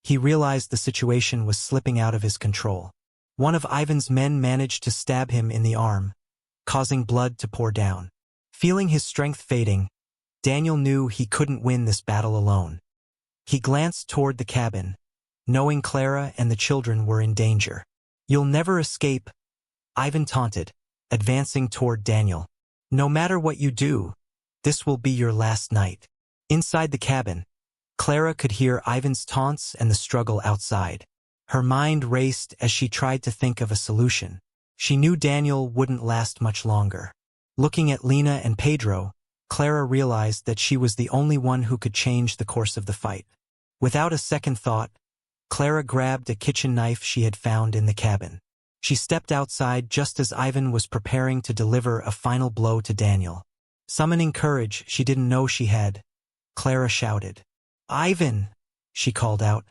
he realized the situation was slipping out of his control. One of Ivan's men managed to stab him in the arm, causing blood to pour down. Feeling his strength fading, Daniel knew he couldn't win this battle alone. He glanced toward the cabin, knowing Clara and the children were in danger. "You'll never escape," Ivan taunted, advancing toward Daniel. "No matter what you do, this will be your last night." Inside the cabin, Clara could hear Ivan's taunts and the struggle outside. Her mind raced as she tried to think of a solution. She knew Daniel wouldn't last much longer. Looking at Lena and Pedro, Clara realized that she was the only one who could change the course of the fight. Without a second thought, Clara grabbed a kitchen knife she had found in the cabin. She stepped outside just as Ivan was preparing to deliver a final blow to Daniel. Summoning courage she didn't know she had, Clara shouted, "Ivan!" she called out,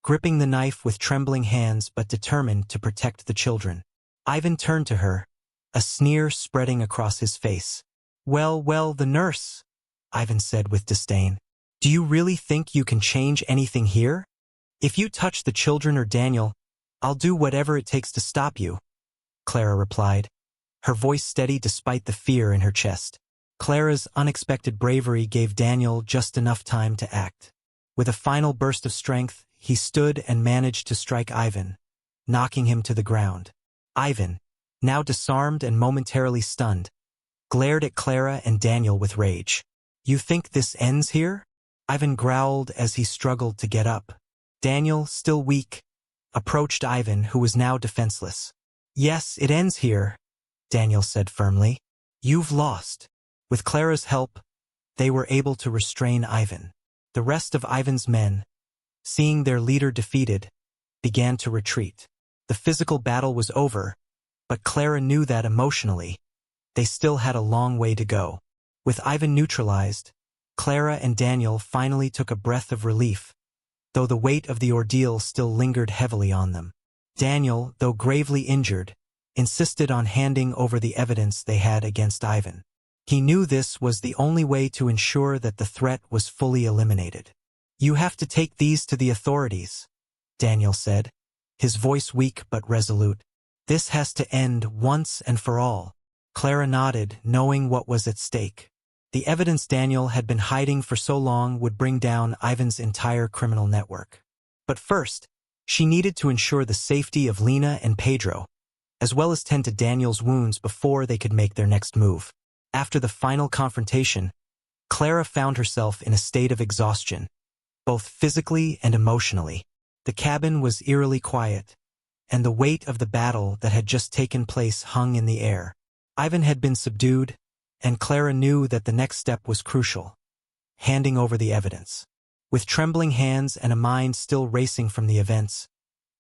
gripping the knife with trembling hands but determined to protect the children. Ivan turned to her, a sneer spreading across his face. Well, the nurse," Ivan said with disdain. "Do you really think you can change anything here? If you touch the children or Daniel, I'll do whatever it takes to stop you," Clara replied, her voice steady despite the fear in her chest. Clara's unexpected bravery gave Daniel just enough time to act. With a final burst of strength, he stood and managed to strike Ivan, knocking him to the ground. Ivan, now disarmed and momentarily stunned, glared at Clara and Daniel with rage. "You think this ends here?" Ivan growled as he struggled to get up. Daniel, still weak, approached Ivan, who was now defenseless. "Yes, it ends here," Daniel said firmly. "You've lost." With Clara's help, they were able to restrain Ivan. The rest of Ivan's men, seeing their leader defeated, began to retreat. The physical battle was over, but Clara knew that emotionally, they still had a long way to go. With Ivan neutralized, Clara and Daniel finally took a breath of relief, though the weight of the ordeal still lingered heavily on them. Daniel, though gravely injured, insisted on handing over the evidence they had against Ivan. He knew this was the only way to ensure that the threat was fully eliminated. "You have to take these to the authorities," Daniel said, his voice weak but resolute. "This has to end once and for all." Clara nodded, knowing what was at stake. The evidence Daniel had been hiding for so long would bring down Ivan's entire criminal network. But first, she needed to ensure the safety of Lena and Pedro, as well as tend to Daniel's wounds before they could make their next move. After the final confrontation, Clara found herself in a state of exhaustion, both physically and emotionally. The cabin was eerily quiet, and the weight of the battle that had just taken place hung in the air. Ivan had been subdued, and Clara knew that the next step was crucial, handing over the evidence. With trembling hands and a mind still racing from the events,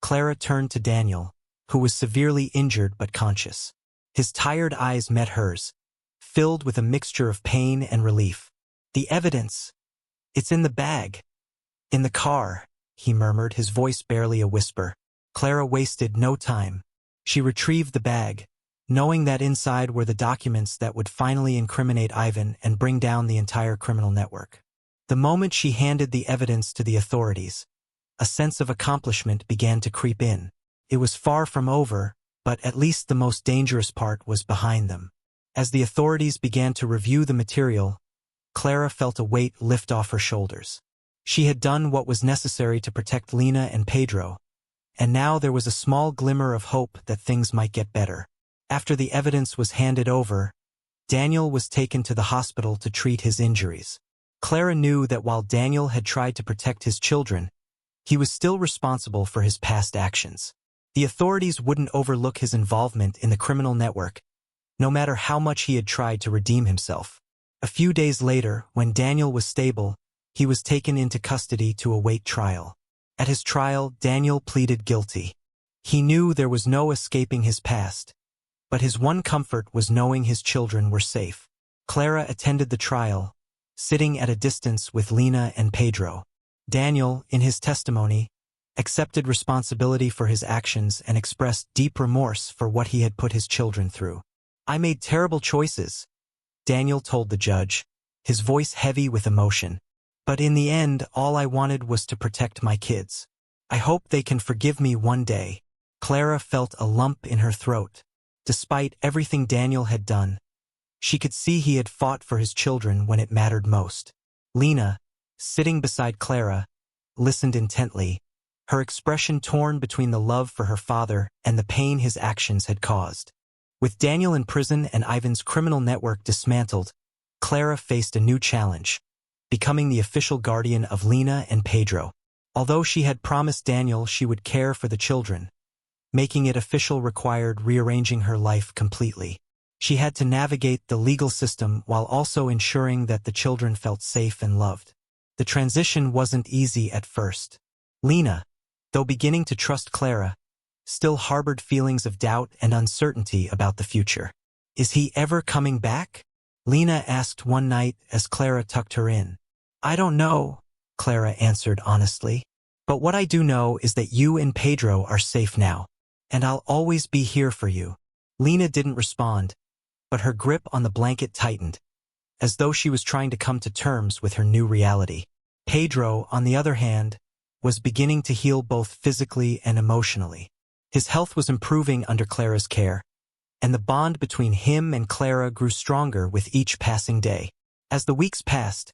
Clara turned to Daniel, who was severely injured but conscious. His tired eyes met hers, filled with a mixture of pain and relief. "The evidence. It's in the bag. In the car," he murmured, his voice barely a whisper. Clara wasted no time. She retrieved the bag, knowing that inside were the documents that would finally incriminate Ivan and bring down the entire criminal network. The moment she handed the evidence to the authorities, a sense of accomplishment began to creep in. It was far from over, but at least the most dangerous part was behind them. As the authorities began to review the material, Clara felt a weight lift off her shoulders. She had done what was necessary to protect Lena and Pedro, and now there was a small glimmer of hope that things might get better. After the evidence was handed over, Daniel was taken to the hospital to treat his injuries. Clara knew that while Daniel had tried to protect his children, he was still responsible for his past actions. The authorities wouldn't overlook his involvement in the criminal network, no matter how much he had tried to redeem himself. A few days later, when Daniel was stable, he was taken into custody to await trial. At his trial, Daniel pleaded guilty. He knew there was no escaping his past, but his one comfort was knowing his children were safe. Clara attended the trial, sitting at a distance with Lena and Pedro. Daniel, in his testimony, accepted responsibility for his actions and expressed deep remorse for what he had put his children through. "I made terrible choices," Daniel told the judge, his voice heavy with emotion. "But in the end, all I wanted was to protect my kids. I hope they can forgive me one day." Clara felt a lump in her throat. Despite everything Daniel had done, she could see he had fought for his children when it mattered most. Lena, sitting beside Clara, listened intently, her expression torn between the love for her father and the pain his actions had caused. With Daniel in prison and Ivan's criminal network dismantled, Clara faced a new challenge, becoming the official guardian of Lena and Pedro. Although she had promised Daniel she would care for the children, making it official required rearranging her life completely. She had to navigate the legal system while also ensuring that the children felt safe and loved. The transition wasn't easy at first. Lena, though beginning to trust Clara, still harbored feelings of doubt and uncertainty about the future. "Is he ever coming back?" Lena asked one night as Clara tucked her in. "I don't know," Clara answered honestly. "But what I do know is that you and Pedro are safe now, and I'll always be here for you." Lena didn't respond, but her grip on the blanket tightened, as though she was trying to come to terms with her new reality. Pedro, on the other hand, was beginning to heal both physically and emotionally. His health was improving under Clara's care, and the bond between him and Clara grew stronger with each passing day. As the weeks passed,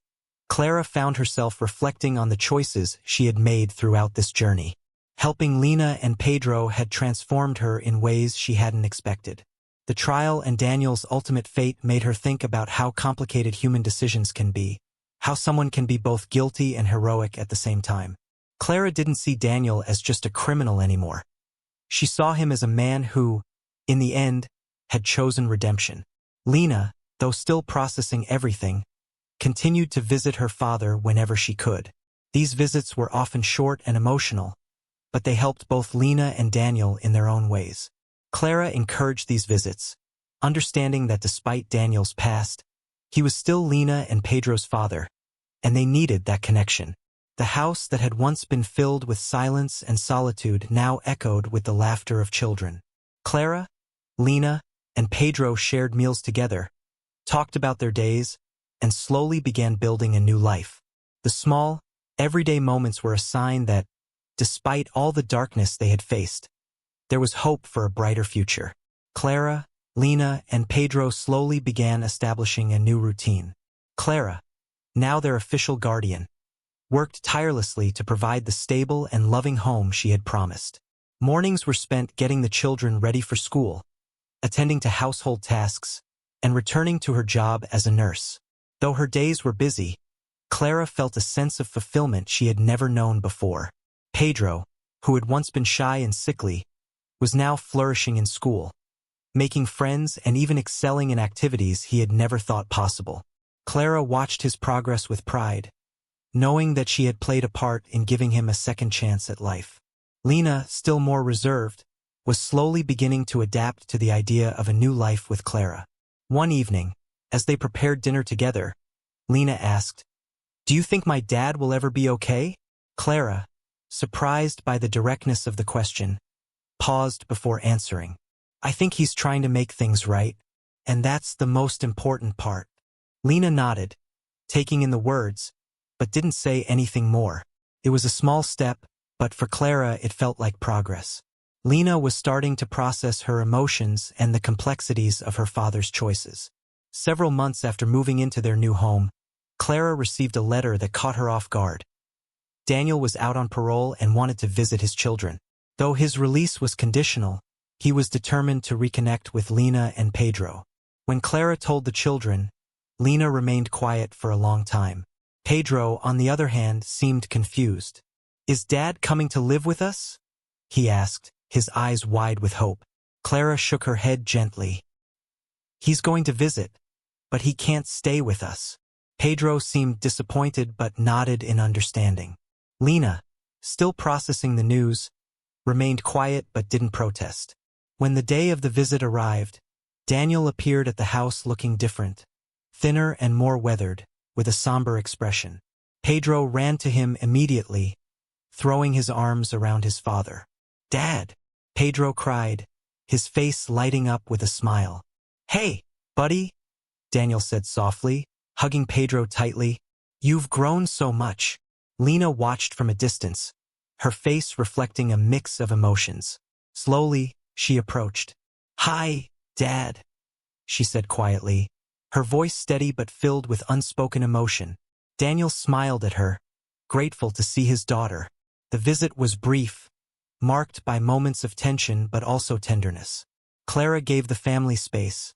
Clara found herself reflecting on the choices she had made throughout this journey. Helping Lena and Pedro had transformed her in ways she hadn't expected. The trial and Daniel's ultimate fate made her think about how complicated human decisions can be, how someone can be both guilty and heroic at the same time. Clara didn't see Daniel as just a criminal anymore. She saw him as a man who, in the end, had chosen redemption. Lena, though still processing everything, continued to visit her father whenever she could. These visits were often short and emotional, but they helped both Lena and Daniel in their own ways. Clara encouraged these visits, understanding that despite Daniel's past, he was still Lena and Pedro's father, and they needed that connection. The house that had once been filled with silence and solitude now echoed with the laughter of children. Clara, Lena, and Pedro shared meals together, talked about their days, and slowly began building a new life. The small, everyday moments were a sign that, despite all the darkness they had faced, there was hope for a brighter future. Clara, Lena, and Pedro slowly began establishing a new routine. Clara, now their official guardian, worked tirelessly to provide the stable and loving home she had promised. Mornings were spent getting the children ready for school, attending to household tasks, and returning to her job as a nurse. Though her days were busy, Clara felt a sense of fulfillment she had never known before. Pedro, who had once been shy and sickly, was now flourishing in school, making friends and even excelling in activities he had never thought possible. Clara watched his progress with pride, knowing that she had played a part in giving him a second chance at life. Lena, still more reserved, was slowly beginning to adapt to the idea of a new life with Clara. One evening, as they prepared dinner together, Lena asked, "Do you think my dad will ever be okay?" Clara, surprised by the directness of the question, paused before answering. "I think he's trying to make things right, and that's the most important part." Lena nodded, taking in the words, but didn't say anything more. It was a small step, but for Clara it felt like progress. Lena was starting to process her emotions and the complexities of her father's choices. Several months after moving into their new home, Clara received a letter that caught her off guard. Daniel was out on parole and wanted to visit his children. Though his release was conditional, he was determined to reconnect with Lena and Pedro. When Clara told the children, Lena remained quiet for a long time. Pedro, on the other hand, seemed confused. "Is Dad coming to live with us?" he asked, his eyes wide with hope. Clara shook her head gently. "He's going to visit, but he can't stay with us. Pedro seemed disappointed but nodded in understanding. Lena, still processing the news, remained quiet but didn't protest. When the day of the visit arrived, Daniel appeared at the house looking different, thinner and more weathered, with a somber expression. Pedro ran to him immediately, throwing his arms around his father. "Dad!" Pedro cried, his face lighting up with a smile. "Hey, buddy," Daniel said softly, hugging Pedro tightly. "You've grown so much." Lena watched from a distance, her face reflecting a mix of emotions. Slowly, she approached. "Hi, Dad," she said quietly, her voice steady but filled with unspoken emotion. Daniel smiled at her, grateful to see his daughter. The visit was brief, marked by moments of tension but also tenderness. Clara gave the family space,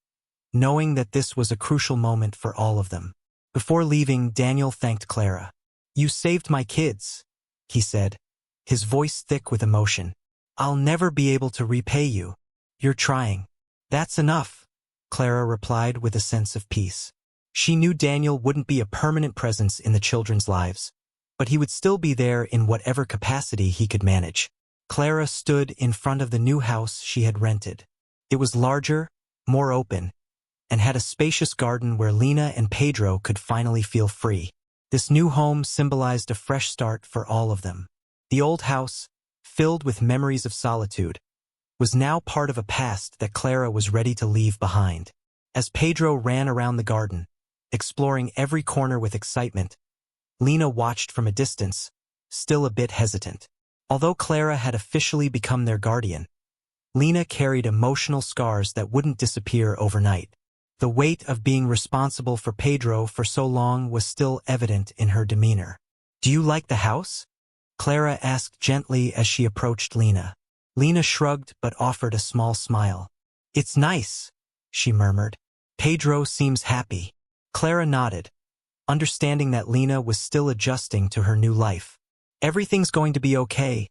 knowing that this was a crucial moment for all of them. Before leaving, Daniel thanked Clara. "You saved my kids," he said, his voice thick with emotion. "I'll never be able to repay you. You're trying." "That's enough," Clara replied with a sense of peace. She knew Daniel wouldn't be a permanent presence in the children's lives, but he would still be there in whatever capacity he could manage. Clara stood in front of the new house she had rented. It was larger, more open, and had a spacious garden where Lena and Pedro could finally feel free. This new home symbolized a fresh start for all of them. The old house, filled with memories of solitude, was now part of a past that Clara was ready to leave behind. As Pedro ran around the garden, exploring every corner with excitement, Lena watched from a distance, still a bit hesitant. Although Clara had officially become their guardian, Lena carried emotional scars that wouldn't disappear overnight. The weight of being responsible for Pedro for so long was still evident in her demeanor. "Do you like the house?" Clara asked gently as she approached Lena. Lena shrugged but offered a small smile. "It's nice," she murmured. "Pedro seems happy." Clara nodded, understanding that Lena was still adjusting to her new life. "Everything's going to be okay,"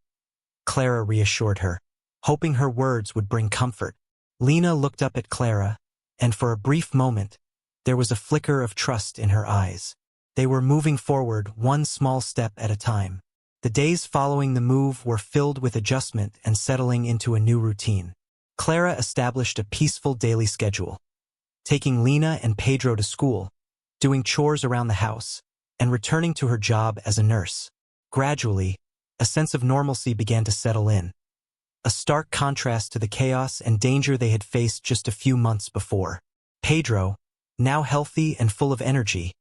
Clara reassured her, hoping her words would bring comfort. Lena looked up at Clara, and for a brief moment, there was a flicker of trust in her eyes. They were moving forward one small step at a time. The days following the move were filled with adjustment and settling into a new routine. Clara established a peaceful daily schedule, taking Lena and Pedro to school, doing chores around the house, and returning to her job as a nurse. Gradually, a sense of normalcy began to settle in, a stark contrast to the chaos and danger they had faced just a few months before. Pedro, now healthy and full of energy,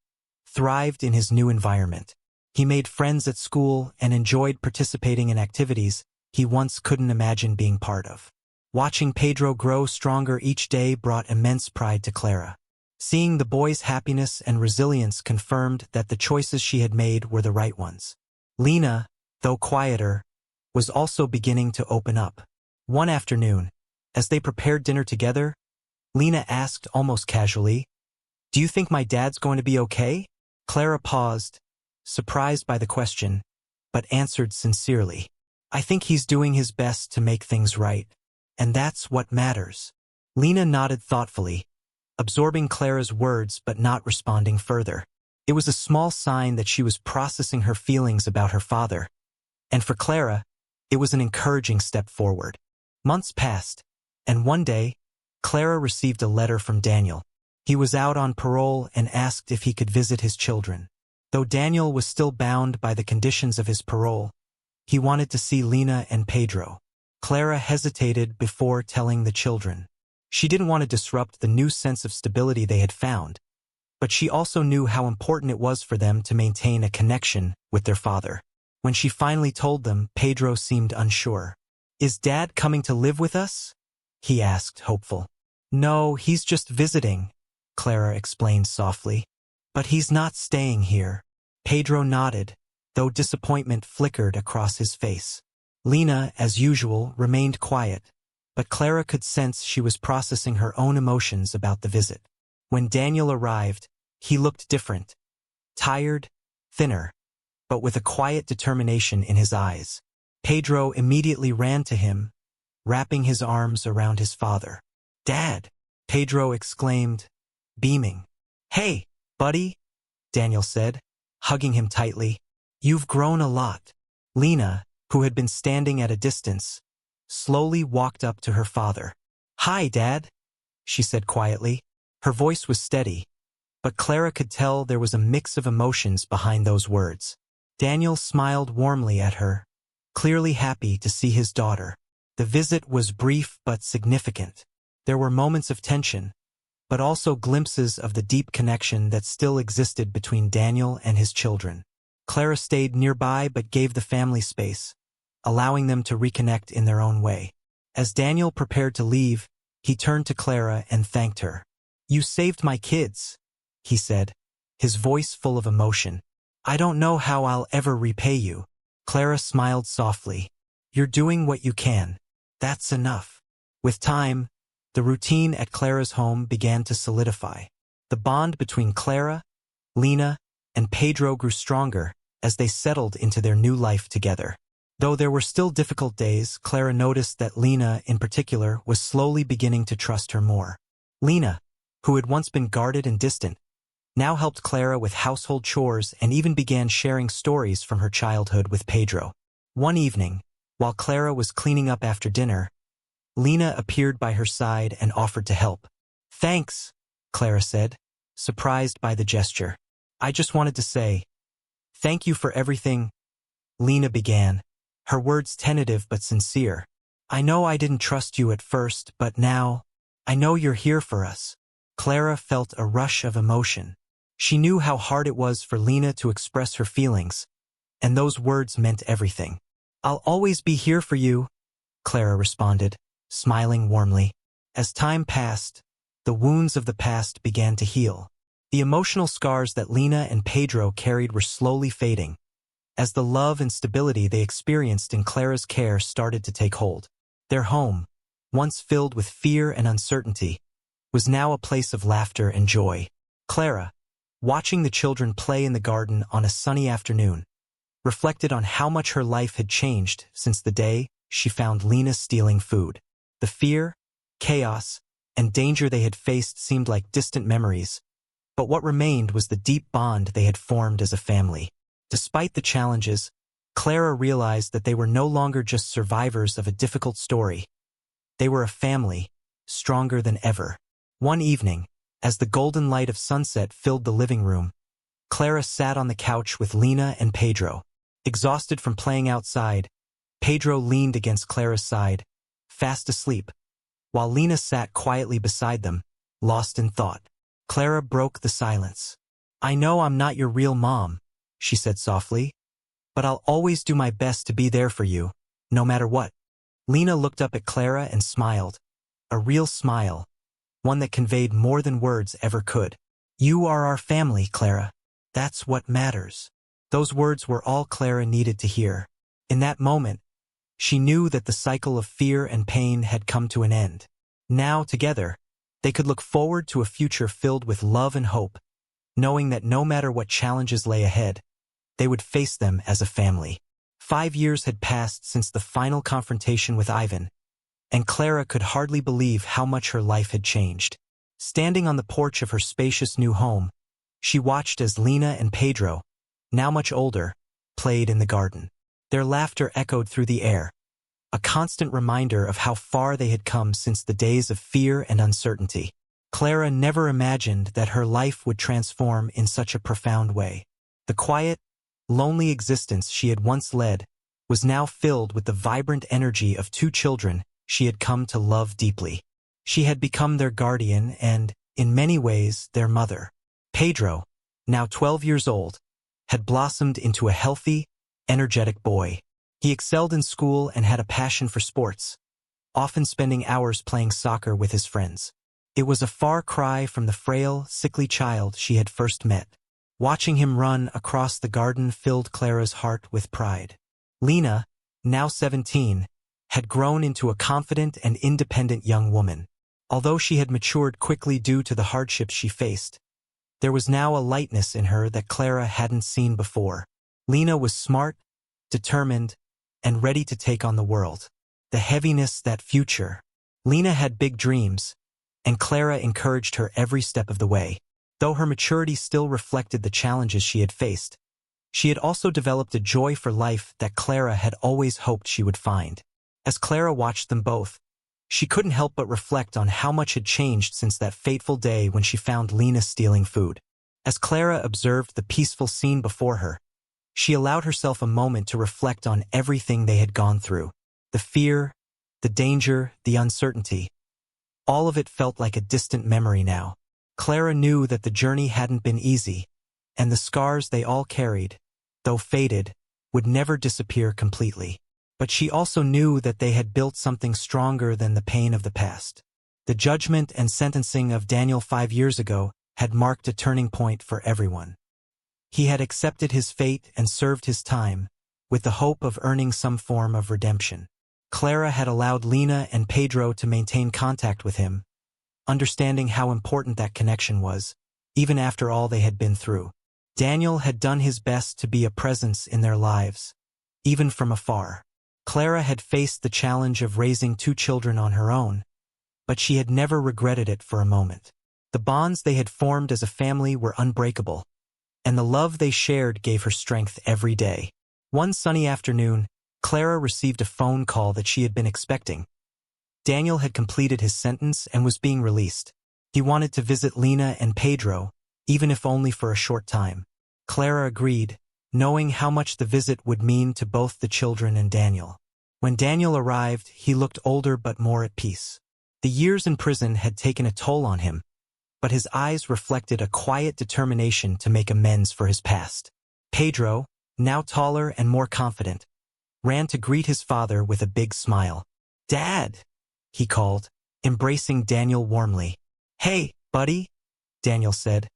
thrived in his new environment. He made friends at school and enjoyed participating in activities he once couldn't imagine being part of. Watching Pedro grow stronger each day brought immense pride to Clara. Seeing the boy's happiness and resilience confirmed that the choices she had made were the right ones. Lena, though quieter, was also beginning to open up. One afternoon, as they prepared dinner together, Lena asked almost casually, "Do you think my dad's going to be okay?" Clara paused, surprised by the question, but answered sincerely, "I think he's doing his best to make things right, and that's what matters." Lena nodded thoughtfully, absorbing Clara's words but not responding further. It was a small sign that she was processing her feelings about her father, and for Clara, it was an encouraging step forward. Months passed, and one day, Clara received a letter from Daniel. He was out on parole and asked if he could visit his children. Though Daniel was still bound by the conditions of his parole, he wanted to see Lena and Pedro. Clara hesitated before telling the children. She didn't want to disrupt the new sense of stability they had found, but she also knew how important it was for them to maintain a connection with their father. When she finally told them, Pedro seemed unsure. "Is Dad coming to live with us?" he asked, hopeful. "No, he's just visiting," Clara explained softly. "But he's not staying here." Pedro nodded, though disappointment flickered across his face. Lena, as usual, remained quiet, but Clara could sense she was processing her own emotions about the visit. When Daniel arrived, he looked different. Tired, thinner, but with a quiet determination in his eyes. Pedro immediately ran to him, wrapping his arms around his father. "Dad!" Pedro exclaimed, beaming. "Hey, buddy," Daniel said, hugging him tightly. "You've grown a lot." Lena, who had been standing at a distance, slowly walked up to her father. "Hi, Dad," she said quietly. Her voice was steady, but Clara could tell there was a mix of emotions behind those words. Daniel smiled warmly at her, clearly happy to see his daughter. The visit was brief but significant. There were moments of tension, but also glimpses of the deep connection that still existed between Daniel and his children. Clara stayed nearby but gave the family space, allowing them to reconnect in their own way. As Daniel prepared to leave, he turned to Clara and thanked her. "You saved my kids," he said, his voice full of emotion. "I don't know how I'll ever repay you." Clara smiled softly. "You're doing what you can. That's enough." With time, the routine at Clara's home began to solidify. The bond between Clara, Lena, and Pedro grew stronger as they settled into their new life together. Though there were still difficult days, Clara noticed that Lena, in particular, was slowly beginning to trust her more. Lena, who had once been guarded and distant, now helped Clara with household chores and even began sharing stories from her childhood with Pedro. One evening, while Clara was cleaning up after dinner, Lena appeared by her side and offered to help. "Thanks," Clara said, surprised by the gesture. "I just wanted to say, thank you for everything," Lena began, her words tentative but sincere. "I know I didn't trust you at first, but now, I know you're here for us." Clara felt a rush of emotion. She knew how hard it was for Lena to express her feelings, and those words meant everything. "I'll always be here for you," Clara responded, smiling warmly. As time passed, the wounds of the past began to heal. The emotional scars that Lena and Pedro carried were slowly fading, as the love and stability they experienced in Clara's care started to take hold. Their home, once filled with fear and uncertainty, was now a place of laughter and joy. Clara, watching the children play in the garden on a sunny afternoon, reflected on how much her life had changed since the day she found Lena stealing food. The fear, chaos, and danger they had faced seemed like distant memories, but what remained was the deep bond they had formed as a family. Despite the challenges, Clara realized that they were no longer just survivors of a difficult story. They were a family, stronger than ever. One evening, as the golden light of sunset filled the living room, Clara sat on the couch with Lena and Pedro. Exhausted from playing outside, Pedro leaned against Clara's side, fast asleep, while Lena sat quietly beside them, lost in thought. Clara broke the silence. "I know I'm not your real mom," she said softly, "but I'll always do my best to be there for you, no matter what." Lena looked up at Clara and smiled, a real smile, one that conveyed more than words ever could. "You are our family, Clara. That's what matters." Those words were all Clara needed to hear. In that moment, she knew that the cycle of fear and pain had come to an end. Now, together, they could look forward to a future filled with love and hope, knowing that no matter what challenges lay ahead, they would face them as a family. 5 years had passed since the final confrontation with Ivan, and Clara could hardly believe how much her life had changed. Standing on the porch of her spacious new home, she watched as Lena and Pedro, now much older, played in the garden. Their laughter echoed through the air, a constant reminder of how far they had come since the days of fear and uncertainty. Clara never imagined that her life would transform in such a profound way. The quiet, lonely existence she had once led was now filled with the vibrant energy of 2 children she had come to love deeply. She had become their guardian and, in many ways, their mother. Pedro, now 12 years old, had blossomed into a healthy, energetic boy. He excelled in school and had a passion for sports, often spending hours playing soccer with his friends. It was a far cry from the frail, sickly child she had first met. Watching him run across the garden filled Clara's heart with pride. Lena, now 17, had grown into a confident and independent young woman. Although she had matured quickly due to the hardships she faced, there was now a lightness in her that Clara hadn't seen before. Lena was smart, determined, and ready to take on the world. The heaviness, that future. Lena had big dreams, and Clara encouraged her every step of the way. Though her maturity still reflected the challenges she had faced, she had also developed a joy for life that Clara had always hoped she would find. As Clara watched them both, she couldn't help but reflect on how much had changed since that fateful day when she found Lena stealing food. As Clara observed the peaceful scene before her, she allowed herself a moment to reflect on everything they had gone through. The fear, the danger, the uncertainty. All of it felt like a distant memory now. Clara knew that the journey hadn't been easy, and the scars they all carried, though faded, would never disappear completely. But she also knew that they had built something stronger than the pain of the past. The judgment and sentencing of Daniel 5 years ago had marked a turning point for everyone. He had accepted his fate and served his time, with the hope of earning some form of redemption. Clara had allowed Lena and Pedro to maintain contact with him, understanding how important that connection was, even after all they had been through. Daniel had done his best to be a presence in their lives, even from afar. Clara had faced the challenge of raising 2 children on her own, but she had never regretted it for a moment. The bonds they had formed as a family were unbreakable, and the love they shared gave her strength every day. One sunny afternoon, Clara received a phone call that she had been expecting. Daniel had completed his sentence and was being released. He wanted to visit Lena and Pedro, even if only for a short time. Clara agreed, knowing how much the visit would mean to both the children and Daniel. When Daniel arrived, he looked older but more at peace. The years in prison had taken a toll on him, but his eyes reflected a quiet determination to make amends for his past. Pedro, now taller and more confident, ran to greet his father with a big smile. "Dad," he called, embracing Daniel warmly. "Hey, buddy," Daniel said,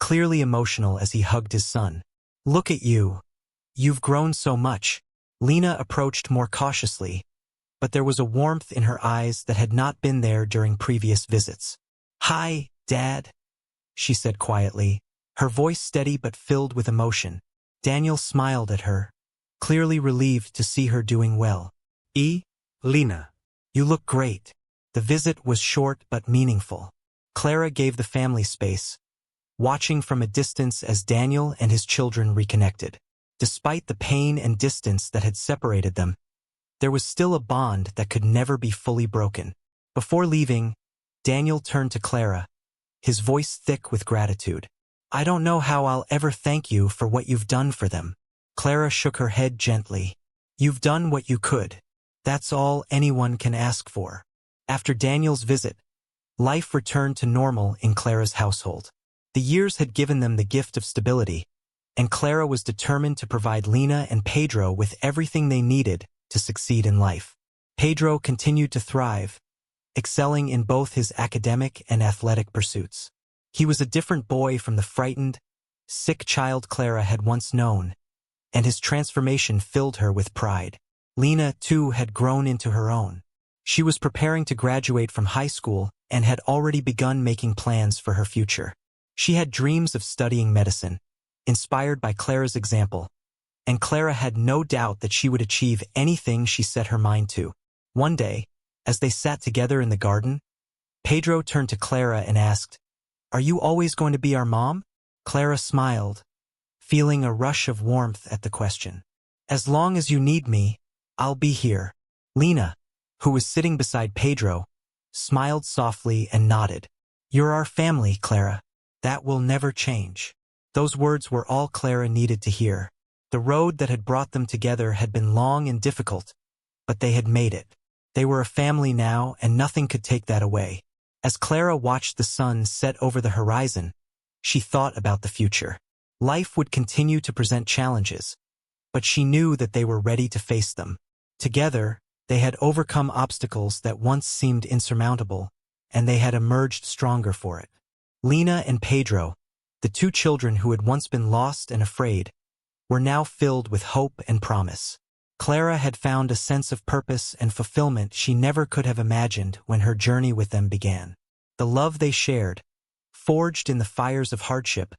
clearly emotional as he hugged his son. "Look at you. You've grown so much." Lena approached more cautiously, but there was a warmth in her eyes that had not been there during previous visits. "Hi, Dad," she said quietly, her voice steady but filled with emotion. Daniel smiled at her, clearly relieved to see her doing well. "Lena, you look great." The visit was short but meaningful. Clara gave the family space, watching from a distance as Daniel and his children reconnected. Despite the pain and distance that had separated them, there was still a bond that could never be fully broken. Before leaving, Daniel turned to Clara, his voice thick with gratitude. "I don't know how I'll ever thank you for what you've done for them." Clara shook her head gently. "You've done what you could. That's all anyone can ask for." After Daniel's visit, life returned to normal in Clara's household. The years had given them the gift of stability, and Clara was determined to provide Lena and Pedro with everything they needed to succeed in life. Pedro continued to thrive, excelling in both his academic and athletic pursuits. He was a different boy from the frightened, sick child Clara had once known, and his transformation filled her with pride. Lena, too, had grown into her own. She was preparing to graduate from high school and had already begun making plans for her future. She had dreams of studying medicine, inspired by Clara's example, and Clara had no doubt that she would achieve anything she set her mind to. One day, as they sat together in the garden, Pedro turned to Clara and asked, "Are you always going to be our mom?" Clara smiled, feeling a rush of warmth at the question. "As long as you need me, I'll be here." Lena, who was sitting beside Pedro, smiled softly and nodded. "You're our family, Clara. That will never change." Those words were all Clara needed to hear. The road that had brought them together had been long and difficult, but they had made it. They were a family now, and nothing could take that away. As Clara watched the sun set over the horizon, she thought about the future. Life would continue to present challenges, but she knew that they were ready to face them. Together, they had overcome obstacles that once seemed insurmountable, and they had emerged stronger for it. Lena and Pedro, the 2 children who had once been lost and afraid, were now filled with hope and promise. Clara had found a sense of purpose and fulfillment she never could have imagined when her journey with them began. The love they shared, forged in the fires of hardship,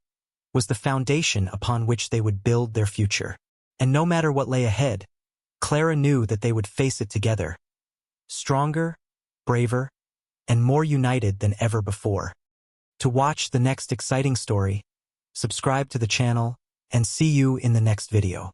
was the foundation upon which they would build their future. And no matter what lay ahead, Clara knew that they would face it together, stronger, braver, and more united than ever before. To watch the next exciting story, subscribe to the channel and see you in the next video.